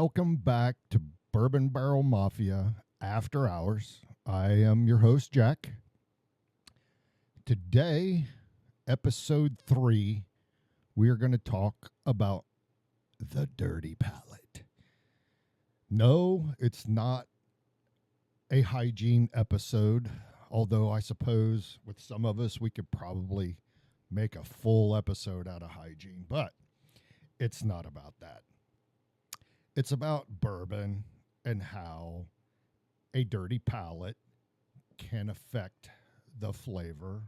welcome back to Bourbon Barrel Mafia After Hours. I am your host, Jack. Today, episode 3, we are going to talk about the dirty palate. No, it's not a hygiene episode, although I suppose with some of us, we could probably make a full episode out of hygiene, but it's not about that. It's about bourbon and how a dirty palate can affect the flavor,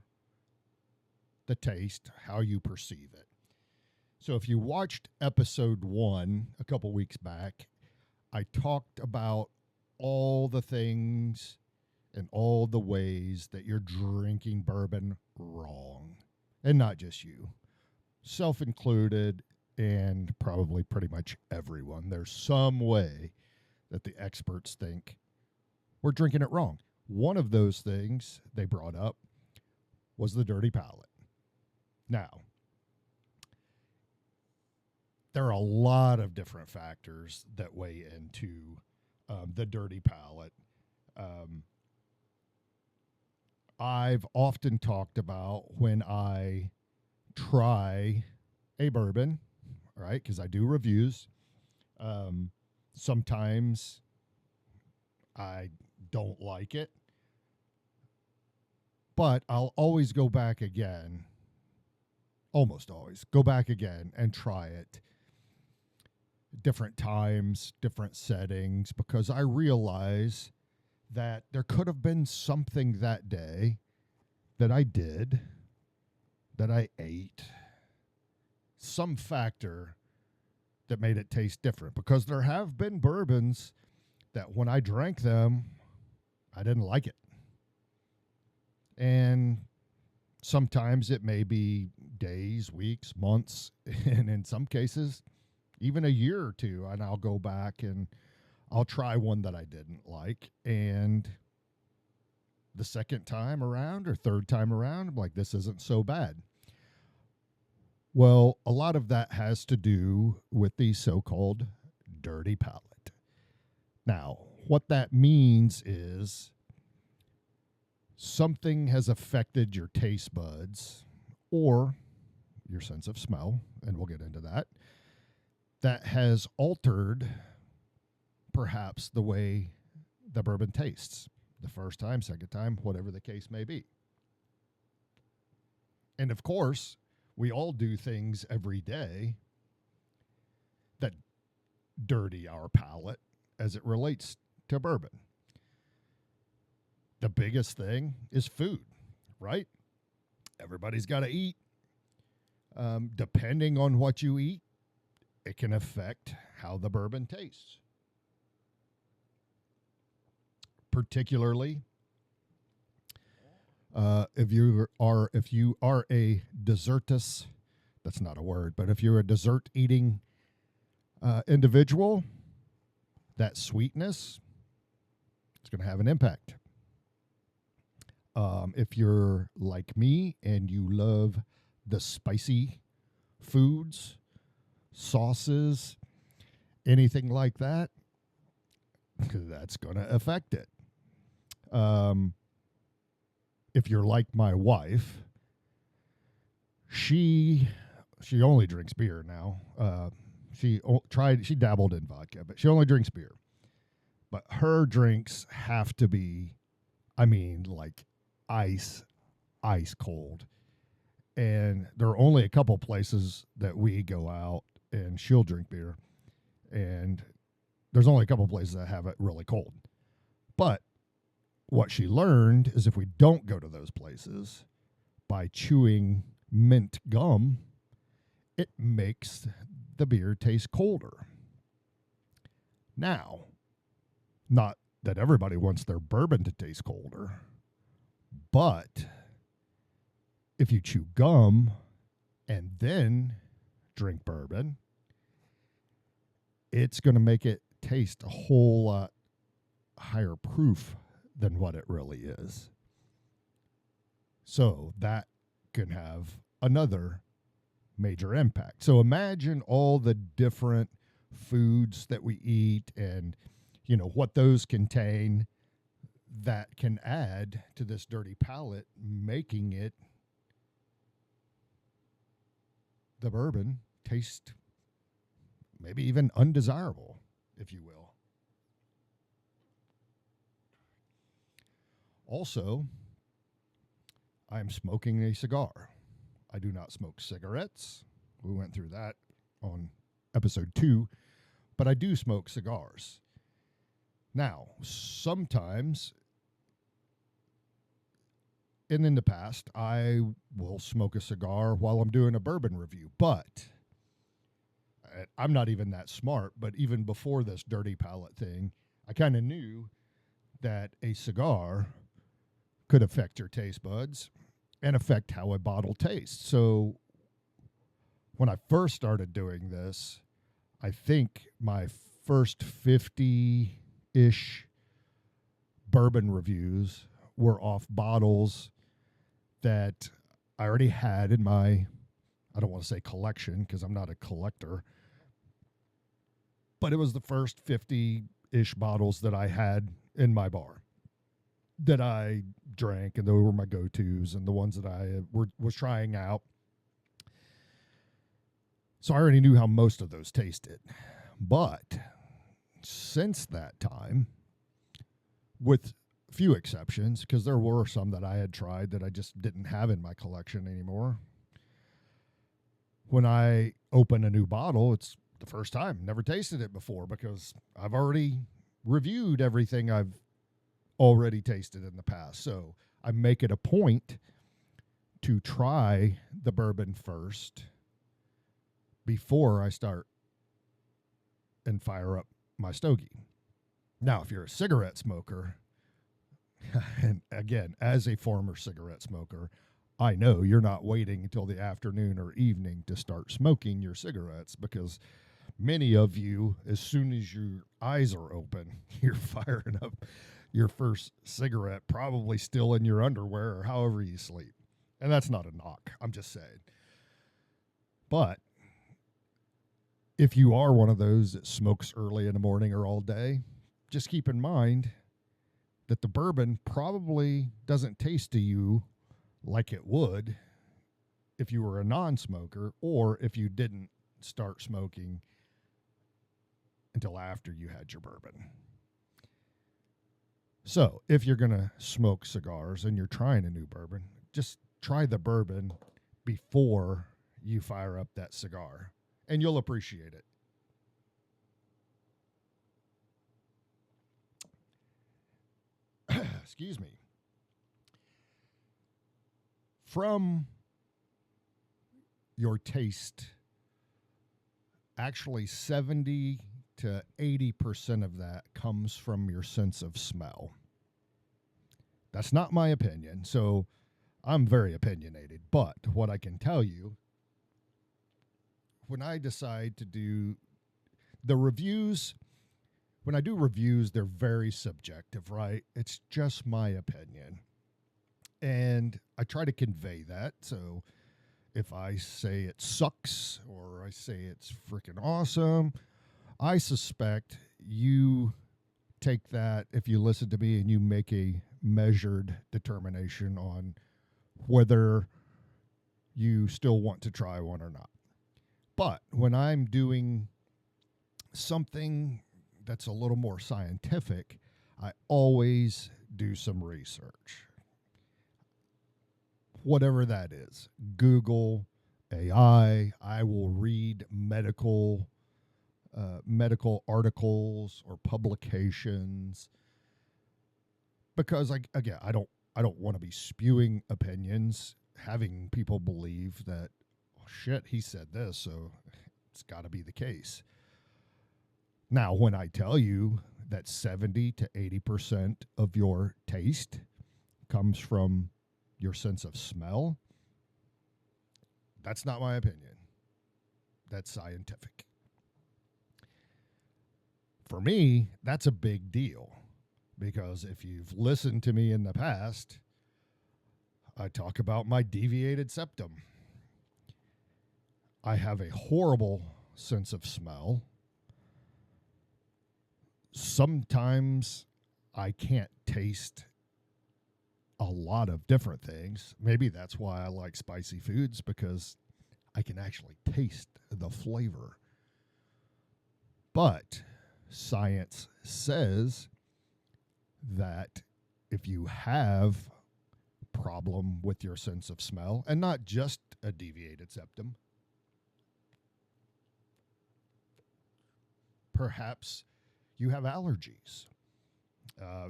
the taste, how you perceive it. So if you watched episode 1 a couple weeks back, I talked about all the things and all the ways that you're drinking bourbon wrong. And not just you, self-included, and probably pretty much everyone. There's some way that the experts think we're drinking it wrong. One of those things they brought up was the dirty palate. Now, there are a lot of different factors that weigh into the dirty palate. I've often talked about when I try a bourbon, right? Because I do reviews. Sometimes I don't like it, but I'll always go back again. Almost always go back again and try it. Different times, different settings, because I realize that there could have been something that day that I did, that I ate, some factor that made it taste different, because there have been bourbons that when I drank them, I didn't like it. And sometimes it may be days, weeks, months, and in some cases, even a year or two, and I'll go back and I'll try one that I didn't like. And the second time around or third time around, I'm like, this isn't so bad. Well, a lot of that has to do with the so-called dirty palate. Now, what that means is something has affected your taste buds or your sense of smell, and we'll get into that, that has altered perhaps the way the bourbon tastes the first time, second time, whatever the case may be. And of course, we all do things every day that dirty our palate as it relates to bourbon. The biggest thing is food, right? Everybody's got to eat. Depending on what you eat, it can affect how the bourbon tastes. Particularly, if you are a dessertus, that's not a word, but if you're a dessert eating individual, that sweetness is going to have an impact. If you're like me and you love the spicy foods, sauces, anything like that, that's going to affect it. If you're like my wife, she only drinks beer now. She dabbled in vodka, but she only drinks beer. But her drinks have to be, like ice cold. And there are only a couple places that we go out and she'll drink beer. And there's only a couple places that have it really cold. But what she learned is if we don't go to those places, by chewing mint gum, it makes the beer taste colder. Now, not that everybody wants their bourbon to taste colder, but if you chew gum and then drink bourbon, it's going to make it taste a whole lot higher proof than what it really is. So that can have another major impact. So imagine all the different foods that we eat and, what those contain that can add to this dirty palate, making it the bourbon taste maybe even undesirable, if you will. Also, I'm smoking a cigar. I do not smoke cigarettes. We went through that on episode 2, but I do smoke cigars. Now, sometimes, and in the past, I will smoke a cigar while I'm doing a bourbon review, but I'm not even that smart. But even before this dirty palate thing, I kind of knew that a cigar could affect your taste buds and affect how a bottle tastes. So when I first started doing this, I think my first 50-ish bourbon reviews were off bottles that I already had in my, I don't want to say collection because I'm not a collector, but it was the first 50-ish bottles that I had in my bar that I drank, and those were my go-tos and the ones that I was trying out. So I already knew how most of those tasted. But since that time, with few exceptions, because there were some that I had tried that I just didn't have in my collection anymore, when I open a new bottle, it's the first time. Never tasted it before because I've already reviewed everything I've already tasted in the past. So I make it a point to try the bourbon first before I start and fire up my stogie. Now, if you're a cigarette smoker, and again, as a former cigarette smoker, I know you're not waiting until the afternoon or evening to start smoking your cigarettes, because many of you, as soon as your eyes are open, you're firing up your first cigarette, probably still in your underwear or however you sleep. And that's not a knock. I'm just saying. But if you are one of those that smokes early in the morning or all day, just keep in mind that the bourbon probably doesn't taste to you like it would if you were a non-smoker or if you didn't start smoking until after you had your bourbon. So if you're going to smoke cigars and you're trying a new bourbon, just try the bourbon before you fire up that cigar, and you'll appreciate it. Excuse me. From your taste, actually 70 to 80% of that comes from your sense of smell. That's not my opinion, so I'm very opinionated. But what I can tell you, when I decide to do the reviews, when I do reviews, they're very subjective, right? It's just my opinion. And I try to convey that. So if I say it sucks or I say it's freaking awesome, I suspect you take that, if you listen to me, and you make a measured determination on whether you still want to try one or not. But when I'm doing something that's a little more scientific, I always do some research. Whatever that is, Google, AI, I will read medical articles or publications, because I don't want to be spewing opinions, having people believe that, oh shit, he said this, so it's got to be the case. Now, when I tell you that 70 to 80% of your taste comes from your sense of smell, that's not my opinion. That's scientific. For me, that's a big deal, because if you've listened to me in the past, I talk about my deviated septum. I have a horrible sense of smell. sometimes I can't taste a lot of different things. Maybe that's why I like spicy foods, because I can actually taste the flavor. But science says that if you have problem with your sense of smell, and not just a deviated septum, perhaps you have allergies.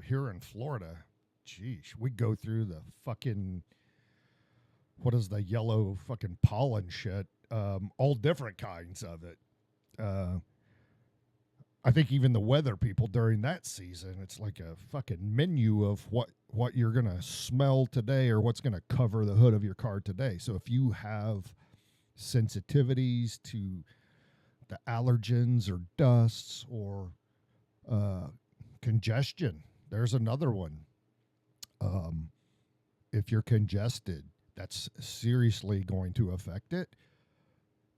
Here in Florida, geez, we go through the fucking, what is the yellow fucking pollen shit? All different kinds of it. I think even the weather people during that season, it's like a fucking menu of what you're going to smell today or what's going to cover the hood of your car today. So if you have sensitivities to the allergens or dusts or congestion, there's another one. If you're congested, that's seriously going to affect it.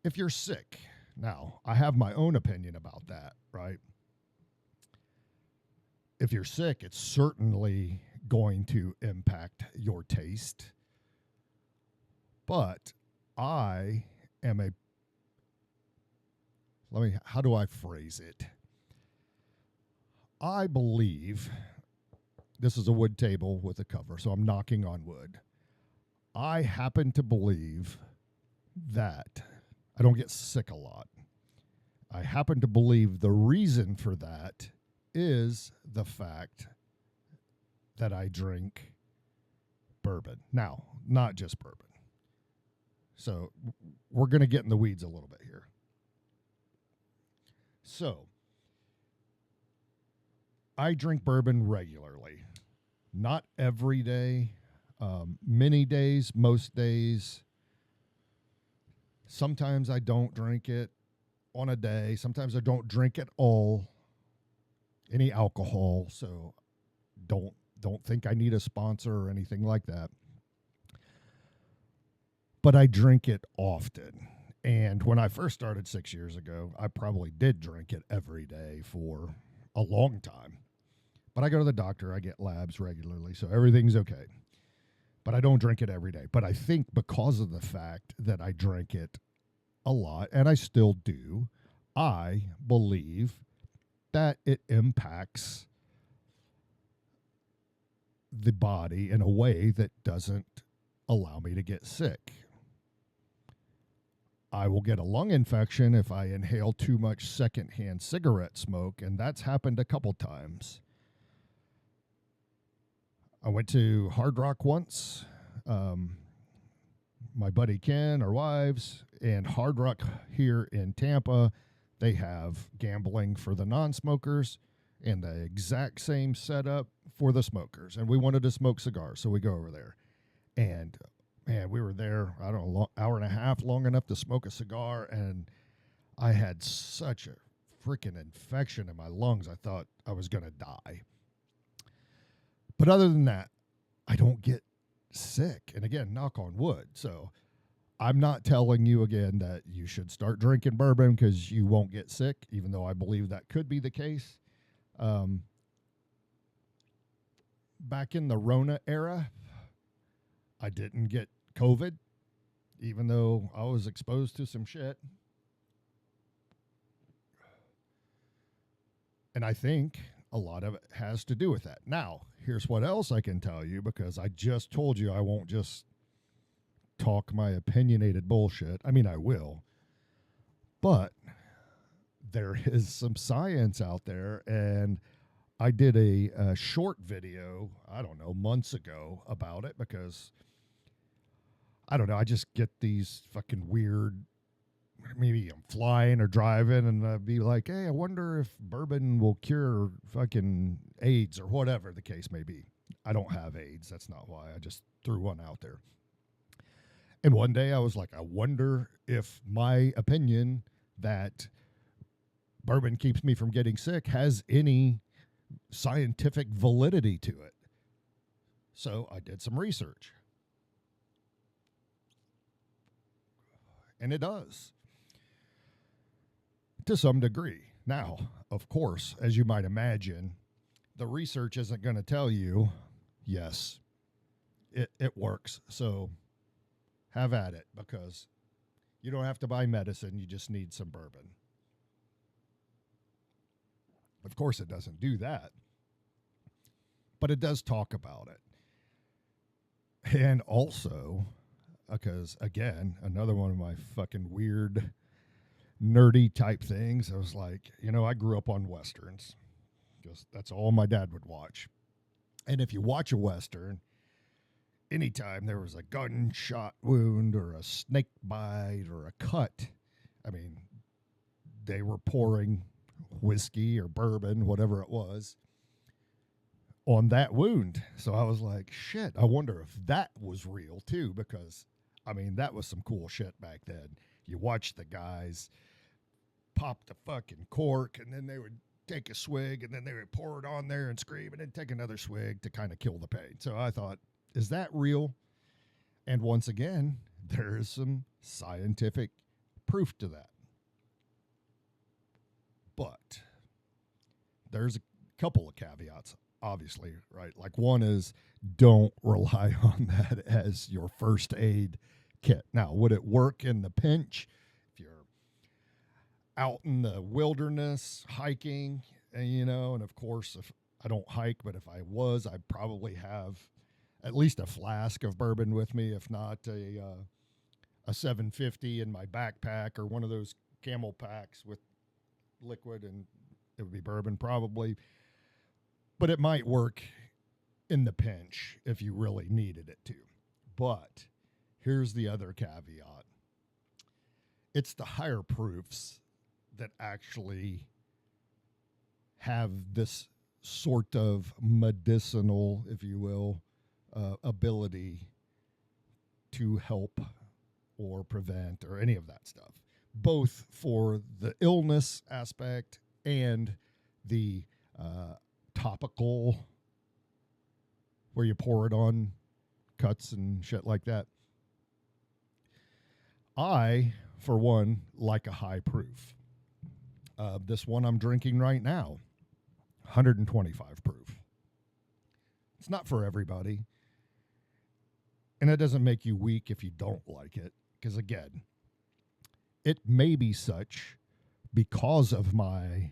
If you're sick, now, I have my own opinion about that, right? If you're sick, it's certainly going to impact your taste. But I am how do I phrase it? I believe, this is a wood table with a cover, so I'm knocking on wood. I happen to believe that I don't get sick a lot. I happen to believe the reason for that is the fact that I drink bourbon. Now, not just bourbon. So we're going to get in the weeds a little bit here. So I drink bourbon regularly. Not every day, many days, most days. Sometimes I don't drink it on a day. Sometimes I don't drink at all, any alcohol. So don't think I need a sponsor or anything like that. But I drink it often. And when I first started 6 years ago, I probably did drink it every day for a long time. But I go to the doctor, I get labs regularly, so everything's okay. But I don't drink it every day. But I think because of the fact that I drink it a lot, and I still do, I believe that it impacts the body in a way that doesn't allow me to get sick. I will get a lung infection if I inhale too much secondhand cigarette smoke, and that's happened a couple times. I went to Hard Rock once. My buddy Ken, our wives, and Hard Rock here in Tampa, they have gambling for the non-smokers and the exact same setup for the smokers. And we wanted to smoke cigars, so we go over there. And, man, we were there, I don't know, hour and a half, long enough to smoke a cigar, and I had such a freaking infection in my lungs, I thought I was going to die. But other than that, I don't get sick. And again, knock on wood. So I'm not telling you again that you should start drinking bourbon because you won't get sick, even though I believe that could be the case. Back in the Rona era, I didn't get COVID, even though I was exposed to some shit. And I think a lot of it has to do with that. Now, here's what else I can tell you, because I just told you I won't just talk my opinionated bullshit. I mean, I will. But there is some science out there, and I did a short video, I don't know, months ago about it, because, I don't know, I just get these fucking weird, maybe I'm flying or driving, and I'd be like, hey, I wonder if bourbon will cure fucking AIDS or whatever the case may be. I don't have AIDS. That's not why. I just threw one out there. And one day I was like, I wonder if my opinion that bourbon keeps me from getting sick has any scientific validity to it. So I did some research. And it does, to some degree. Now, of course, as you might imagine, the research isn't going to tell you, yes, it works. So have at it, because you don't have to buy medicine. You just need some bourbon. Of course, it doesn't do that, but it does talk about it. And also, because again, another one of my fucking weird, nerdy type things, I was like, I grew up on Westerns because that's all my dad would watch. And if you watch a Western, anytime there was a gunshot wound or a snake bite or a cut, I mean, they were pouring whiskey or bourbon, whatever it was, on that wound. So I was like, shit, I wonder if that was real too, because, I mean, that was some cool shit back then. You watch the guys pop the fucking cork, and then they would take a swig, and then they would pour it on there and scream, and then take another swig to kind of kill the pain. So I thought, is that real? And once again, there is some scientific proof to that. But there's a couple of caveats, obviously, right? Like, one is, don't rely on that as your first aid kit. Now, would it work in the pinch if you're out in the wilderness hiking? And of course, if I don't hike, but if I was, I'd probably have at least a flask of bourbon with me, if not a 750 in my backpack, or one of those camel packs with liquid, and it would be bourbon probably. But it might work in the pinch if you really needed it to. But here's the other caveat. It's the higher proofs that actually have this sort of medicinal, if you will, ability to help or prevent or any of that stuff, both for the illness aspect and the topical, where you pour it on cuts and shit like that. I, for one, like a high proof. This one I'm drinking right now, 125 proof. It's not for everybody. And it doesn't make you weak if you don't like it. Because again, it may be such, because of my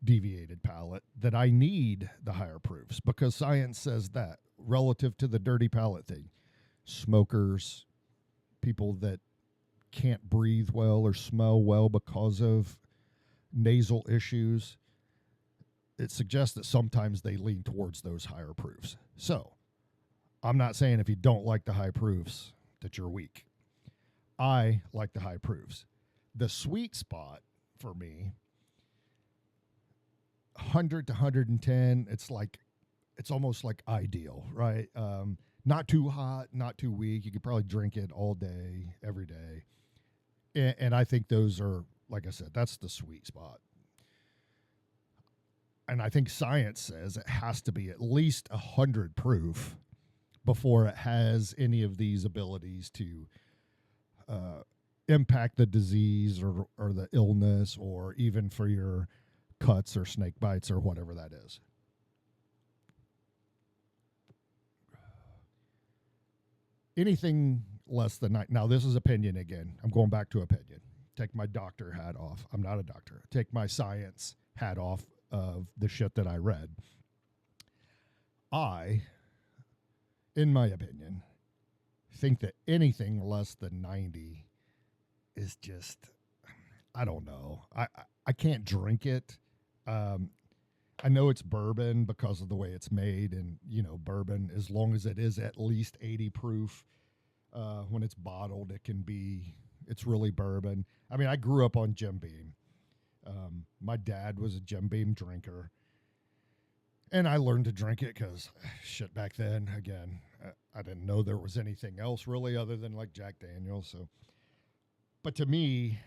deviated palate, that I need the higher proofs, because science says that relative to the dirty palate thing. Smokers, people that can't breathe well or smell well because of nasal issues, it suggests that sometimes they lean towards those higher proofs. So I'm not saying if you don't like the high proofs that you're weak. I like the high proofs. The sweet spot for me, 100 to 110, it's almost like ideal, right? Not too hot, not too weak. You could probably drink it all day, every day. And I think those are, like I said, that's the sweet spot. And I think science says it has to be at least 100 proof before it has any of these abilities to impact the disease or the illness, or even for your cuts or snake bites or whatever that is. Anything less than nine. Now, this is opinion again. I'm going back to opinion. Take my doctor hat off. I'm not a doctor. Take my science hat off of the shit that I read. I, in my opinion, think that anything less than 90 is just, I don't know. I can't drink it. I know it's bourbon because of the way it's made, and bourbon, as long as it is at least 80 proof, when it's bottled, it's really bourbon. I mean, I grew up on Jim Beam. My dad was a Jim Beam drinker, and I learned to drink it because shit, back then, again, I didn't know there was anything else really other than like Jack Daniels. So, but to me,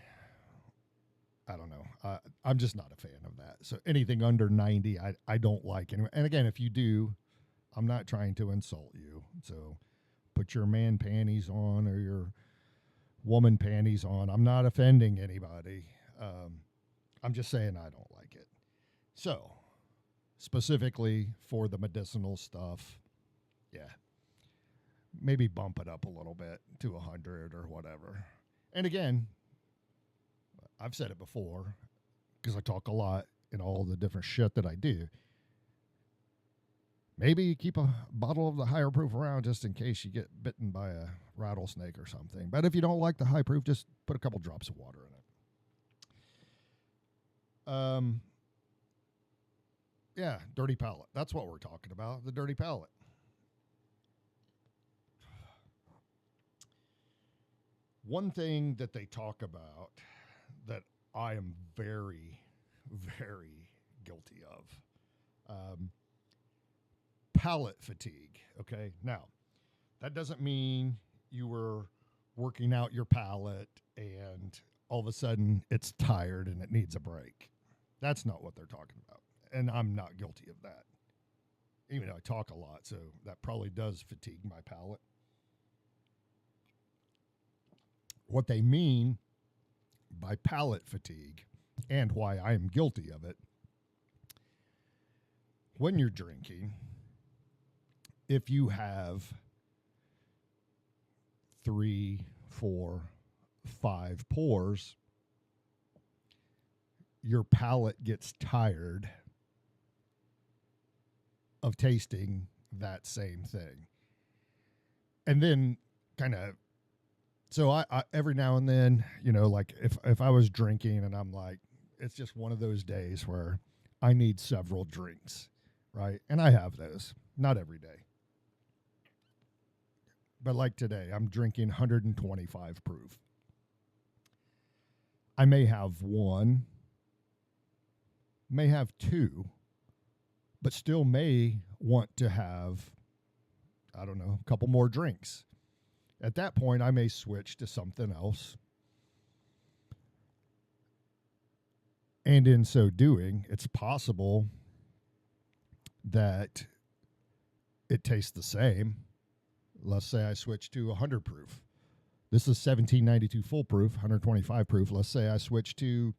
I don't know. I'm just not a fan of that. So anything under 90, I don't like anyway. And again, if you do, I'm not trying to insult you. So put your man panties on or your woman panties on. I'm not offending anybody. I'm just saying I don't like it. So, specifically for the medicinal stuff, yeah, maybe bump it up a little bit to 100 or whatever. And again, I've said it before because I talk a lot in all the different shit that I do. Maybe keep a bottle of the higher proof around just in case you get bitten by a rattlesnake or something. But if you don't like the high proof, just put a couple drops of water in it. Yeah, dirty palate. That's what we're talking about, the dirty palate. One thing that they talk about that I am very, very guilty of. Palate fatigue. Okay. Now, that doesn't mean you were working out your palate and all of a sudden it's tired and it needs a break. That's not what they're talking about. And I'm not guilty of that. Even though I talk a lot, so that probably does fatigue my palate. What they mean by palate fatigue and why I am guilty of it, when you're drinking, if you have 3, 4, 5 pours, your palate gets tired of tasting that same thing. And then kind of, so I every now and then, like if I was drinking and I'm like, it's just one of those days where I need several drinks, right? And I have those, not every day. But like today, I'm drinking 125 proof. I may have one, may have two, but still may want to have, I don't know, a couple more drinks. At that point, I may switch to something else. And in so doing, it's possible that it tastes the same. Let's say I switch to 100 proof. This is 1792 full proof, 125 proof. Let's say I switch to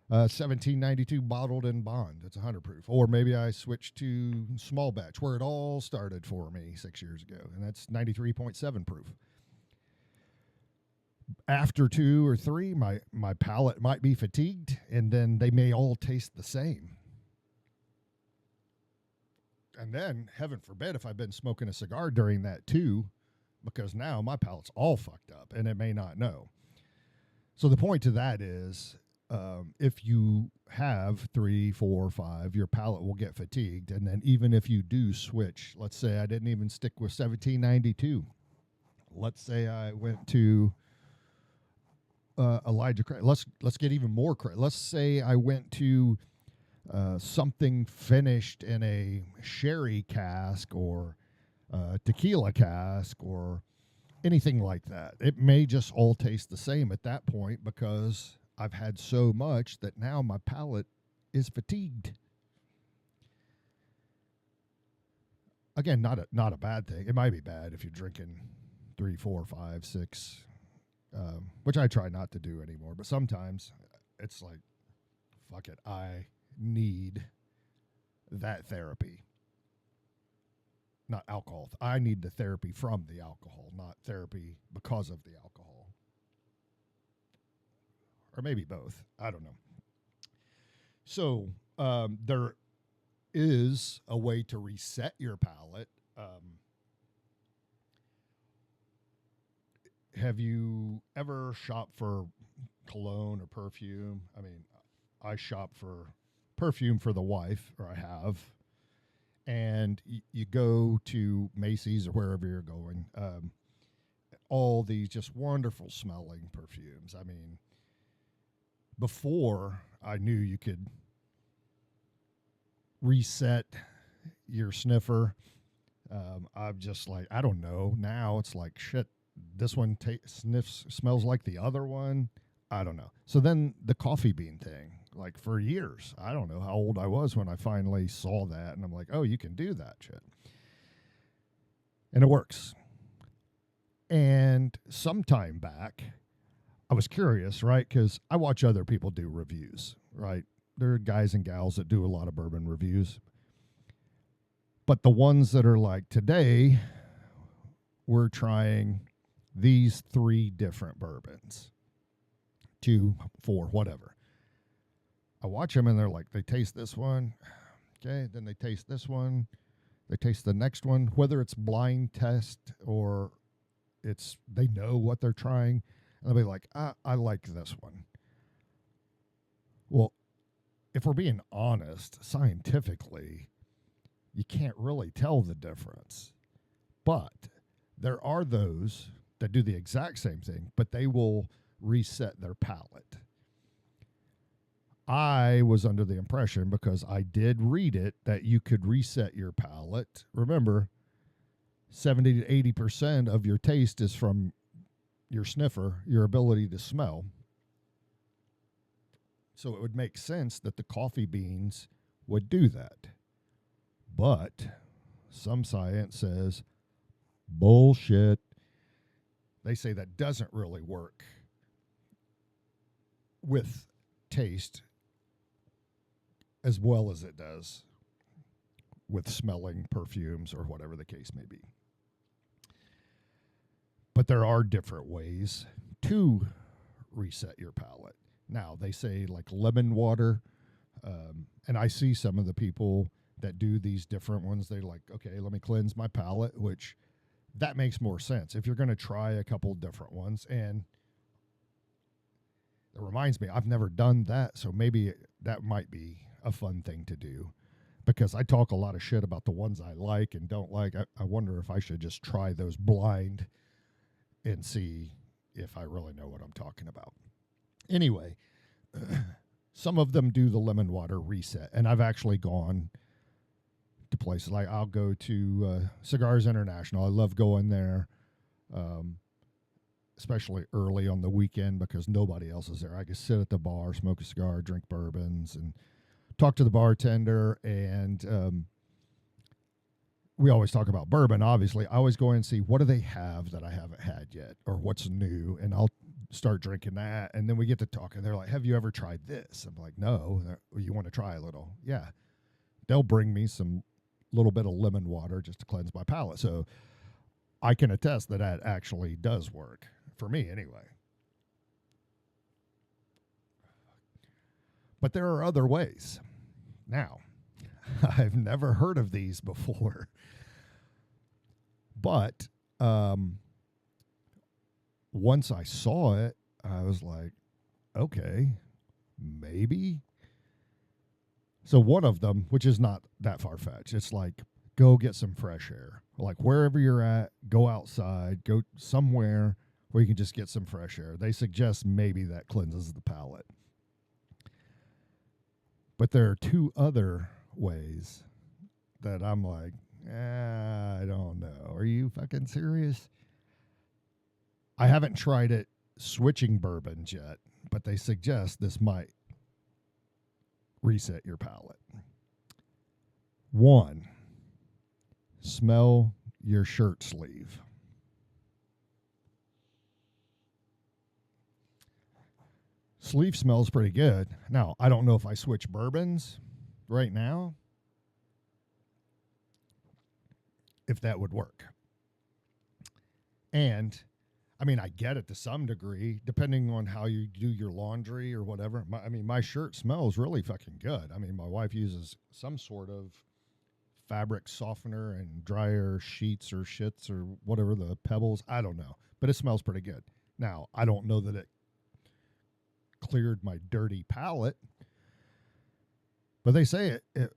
1792 bottled and bond. It's 100 proof. Or maybe I switch to small batch, where it all started for me 6 years ago, and that's 93.7 proof. After 2 or 3, my palate might be fatigued, and then they may all taste the same. And then, heaven forbid, if I've been smoking a cigar during that too, because now my palate's all fucked up, and it may not know. So the point to that is, if you have 3, 4, 5, your palate will get fatigued. And then even if you do switch, let's say I didn't even stick with 1792. Let's say I went to Elijah Craig. Let's get even more crazy. Let's say I went to something finished in a sherry cask or tequila cask or anything like that. It may just all taste the same at that point because I've had so much that now my palate is fatigued. Again, not a bad thing. It might be bad if you're drinking 3, 4, 5, 6, which I try not to do anymore. But sometimes it's like, fuck it, I need that therapy. Not alcohol. I need the therapy from the alcohol, not therapy because of the alcohol. Or maybe both. I don't know. So there is a way to reset your palate. Have you ever shopped for cologne or perfume? I mean, I shop for perfume for the wife, or I have. And you go to Macy's or wherever you're going, all these just wonderful smelling perfumes. I mean, before I knew you could reset your sniffer, I'm just like, I don't know. Now it's like, shit, this one smells like the other one. I don't know. So then the coffee bean thing, like for years, I don't know how old I was when I finally saw that. And I'm like, oh, you can do that shit. And it works. And sometime back, I was curious, right? Because I watch other people do reviews, right? There are guys and gals that do a lot of bourbon reviews. But the ones that are like today, we're trying these three different bourbons, 2, 4, whatever. I watch them and they're like, they taste this one. Okay. Then they taste this one. They taste the next one, whether it's blind test or it's they know what they're trying. And they'll be like, I like this one. Well, if we're being honest, scientifically, you can't really tell the difference. But there are those that do the exact same thing, but they will reset their palate. I was under the impression, because I did read it, that you could reset your palate. Remember, 70 to 80% of your taste is from your sniffer, your ability to smell. So it would make sense that the coffee beans would do that. But some science says bullshit. They say that doesn't really work with taste as well as it does with smelling perfumes or whatever the case may be. But there are different ways to reset your palate. Now, they say like lemon water, and I see some of the people that do these different ones. They're like, okay, let me cleanse my palate, which that makes more sense. If you're going to try a couple different ones, and it reminds me, I've never done that, so maybe that might be a fun thing to do, because I talk a lot of shit about the ones I like and don't like. I wonder if I should just try those blind and see if I really know what I'm talking about. Anyway, some of them do the lemon water reset, and I've actually gone to places like I'll go to Cigars International. I love going there, especially early on the weekend, because nobody else is there. I can sit at the bar, smoke a cigar, drink bourbons, and talk to the bartender. And we always talk about bourbon, obviously. I always go in and see what do they have that I haven't had yet, or what's new, and I'll start drinking that. And then we get to talking. They're like, have you ever tried this? I'm like, no. You want to try a little? Yeah. They'll bring me some little bit of lemon water just to cleanse my palate. So I can attest that that actually does work for me anyway. But there are other ways. Now, I've never heard of these before. But once I saw it, I was like, okay, maybe. So one of them, which is not that far-fetched, it's like, go get some fresh air. Like wherever you're at, go outside, go somewhere where you can just get some fresh air. They suggest maybe that cleanses the palate. But there are two other ways that I'm like, I don't know. Are you fucking serious? I haven't tried it switching bourbons yet, but they suggest this might reset your palate. 1, smell your shirt sleeve. Sleeve smells pretty good. Now, I don't know if I switch bourbons right now, if that would work. And I mean, I get it to some degree, depending on how you do your laundry or whatever. My shirt smells really fucking good. I mean, my wife uses some sort of fabric softener and dryer sheets or shits or whatever, the pebbles. I don't know, but it smells pretty good. Now, I don't know that it cleared my dirty palate, but they say it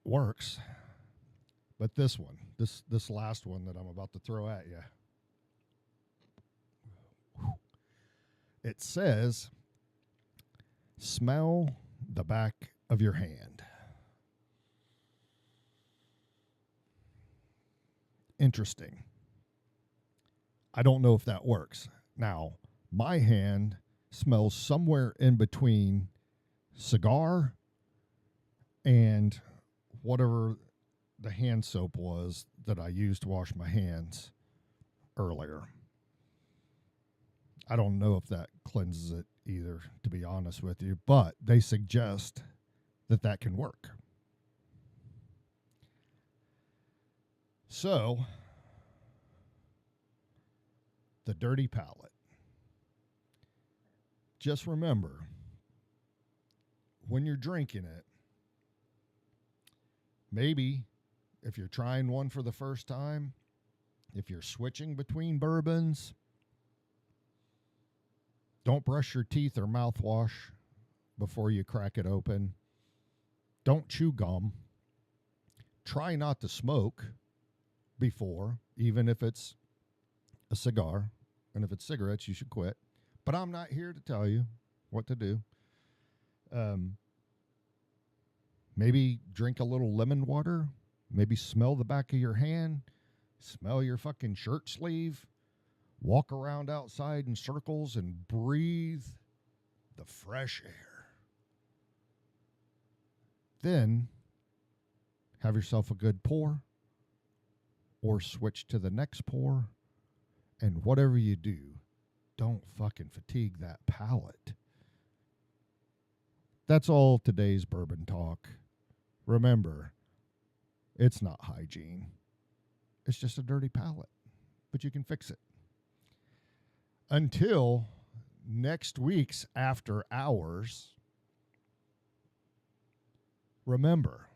works. But this one, this last one that I'm about to throw at you, it says, smell the back of your hand. Interesting. I don't know if that works. Now, my hand smells somewhere in between cigar and whatever the hand soap was that I used to wash my hands earlier. I don't know if that cleanses it either, to be honest with you, but they suggest that that can work. So, the dirty palate. Just remember, when you're drinking it, maybe if you're trying one for the first time, if you're switching between bourbons, don't brush your teeth or mouthwash before you crack it open. Don't chew gum. Try not to smoke before, even if it's a cigar. And if it's cigarettes, you should quit. But I'm not here to tell you what to do. Maybe drink a little lemon water. Maybe smell the back of your hand. Smell your fucking shirt sleeve. Walk around outside in circles and breathe the fresh air. Then have yourself a good pour or switch to the next pour. And whatever you do, don't fucking fatigue that palate. That's all today's bourbon talk. Remember, it's not hygiene. It's just a dirty palate, but you can fix it. Until next week's After Hours, remember,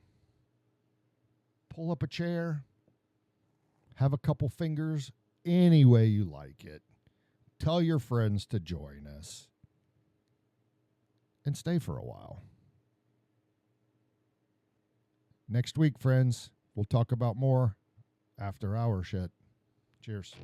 pull up a chair, have a couple fingers any way you like it. Tell your friends to join us and stay for a while. Next week, friends, we'll talk about more after hour shit. Cheers.